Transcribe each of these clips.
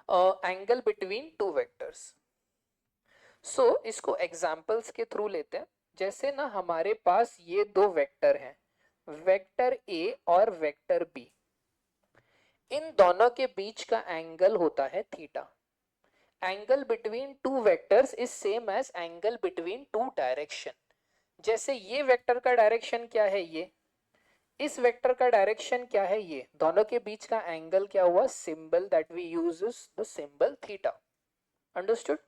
Angle between two vectors. So इसको examples के through लेते हैं। जैसे ना हमारे पास ये दो वेक्टर हैं, वेक्टर ए और वेक्टर बी। इन दोनों के बीच का एंगल होता है theta. Angle between two vectors is same as angle between two direction. जैसे ये वेक्टर का डायरेक्शन क्या है, ये इस वेक्टर का डायरेक्शन क्या है, ये दोनों के बीच का एंगल क्या हुआ, symbol that we use is the symbol theta. Understood?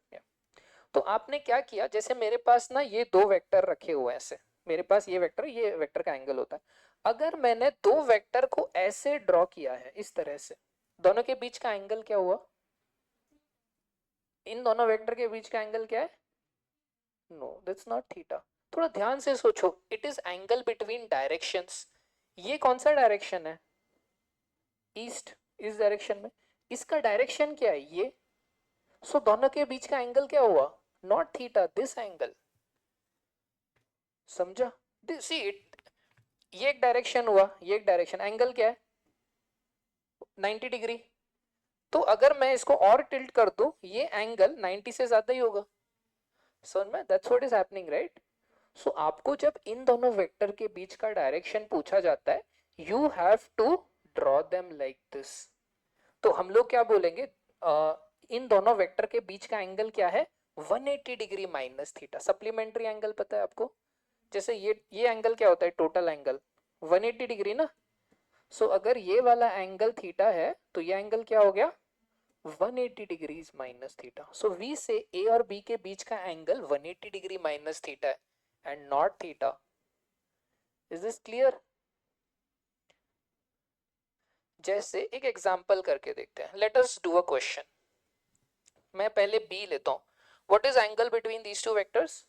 तो आपने क्या किया, जैसे मेरे पास ना ये दो वेक्टर रखे हुए हैं ऐसे, मेरे पास ये वेक्टर का एंगल होता है। अगर मैंने दो वेक्टर को ऐसे ड्रॉ किया है इस तरह से, दोनों के बीच का एंगल क्या हुआ, इन दोनों वेक्टर के बीच का एंगल क्या है, नो दैट्स नॉट थीटा। थोड़ा ध्यान से सोचो, it is angle between directions. ये कौन सा डायरेक्शन है, ईस्ट, इस डायरेक्शन में, इसका डायरेक्शन क्या है ये, सो दोनों के बीच का एंगल क्या हुआ, नॉट थीटा, दिस एंगल। समझा? सी इट, ये एक डायरेक्शन हुआ, ये एक डायरेक्शन, एंगल क्या है 90 डिग्री। तो अगर मैं इसको और टिल्ट कर दूं, ये एंगल 90 से ज्यादा ही होगा। समझ में? That's what is happening, right? So आपको जब इन दोनों वेक्टर के बीच का डायरेक्शन पूछा जाता है, you have to draw them like this. तो हम लोग क्या बोलेंगे, इन दोनों वेक्टर के बीच का एंगल क्या है, 180 degree minus theta. Supplementary angle पता है आपको, जैसे ये एंगल क्या होता है, टोटल एंगल 180 डिग्री ना। सो अगर ये वाला एंगल थीटा है तो ये एंगल क्या हो गया, 180 degrees minus theta. So we say A और बी के बीच का एंगल 180 डिग्री माइनस थीटा है and not theta. Is this clear? जैसे एक एग्जांपल करके देखते हैं, let us do a question. मैं पहले बी लेता हूं। What is angle between these two vectors,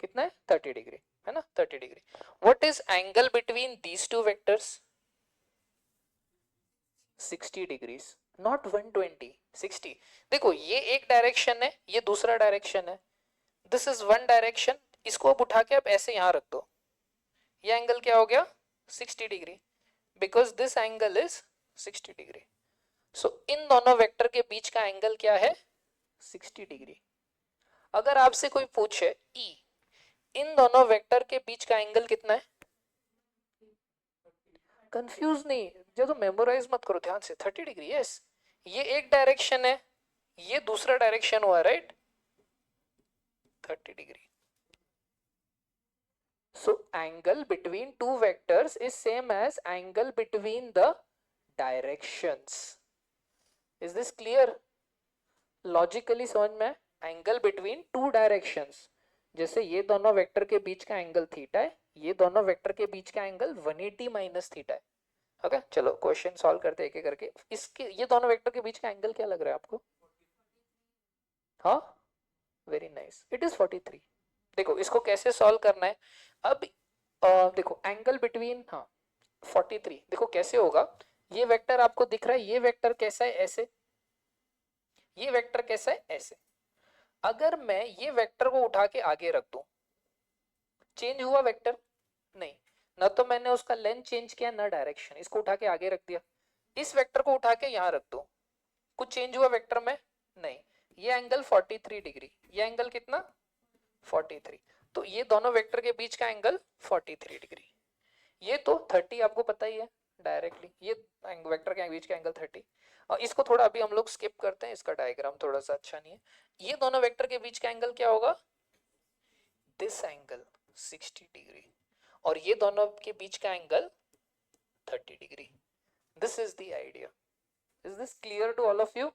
कितना है 30 डिग्री, है ना 30 degree. What is angle between these two vectors, 60 degrees, not 120, 60। देखो ये एक डायरेक्शन है, ये दूसरा डायरेक्शन है, दिस इज वन डायरेक्शन। इसको अब उठा के आप ऐसे यहां रख दो, ये एंगल क्या हो गया 60 degree, because this angle is 60 degree. So इन दोनों वेक्टर के बीच का एंगल क्या है 60 डिग्री। अगर आपसे कोई पूछे ई, इन दोनों वेक्टर के बीच का एंगल कितना है, कंफ्यूज नहीं, जो तो मेमोराइज मत करो, ध्यान से 30 डिग्री, यस। ये एक डायरेक्शन है, ये दूसरा डायरेक्शन हुआ, right, 30 degree. So angle between two vectors is same as angle between the directions. Is this clear? Logically समझ में? Angle between two directions. जैसे ये दोनों वेक्टर के बीच का एंगल थीटा है, ये दोनों वेक्टर के बीच का एंगल 180 माइनस थीटा है। ओके चलो क्वेश्चन सॉल्व करते हैं एक एक करके। इसके ये दोनों वेक्टर के बीच का एंगल क्या लग रहा है आपको? हाँ, वेरी नाइस, इट इज 43। देखो इसको कैसे सॉल्व करना है अब, देखो एंगल बिटवीन, हाँ 43, देखो कैसे होगा। ये वेक्टर आपको दिख रहा है, ये वेक्टर कैसा है ऐसे, ये वेक्टर कैसा है ऐसे। अगर मैं ये वेक्टर को उठा के आगे रख दूं, चेंज हुआ वेक्टर? नहीं, ना तो मैंने उसका लेंथ चेंज किया ना डायरेक्शन। इसको उठा के आगे रख दिया, इस वेक्टर को उठा के यहां रख दो, कुछ चेंज हुआ वेक्टर में? नहीं। ये एंगल 43 डिग्री, ये एंगल कितना 43। तो ये दोनों वेक्टर के बीच का एंगल 43 डिग्री। ये तो 30 आपको पता ही है डायरेक्टली, ये वेक्टर के बीच का एंगल 30। और इसको थोड़ा अभी हम लोग स्किप करते हैं, इसका डायग्राम थोड़ा सा अच्छा नहीं है। ये दोनों वेक्टर के बीच का एंगल क्या होगा, दिस एंगल 60 डिग्री, और ये दोनों के बीच का angle 30 degree. This is the idea. Is this clear to all of you?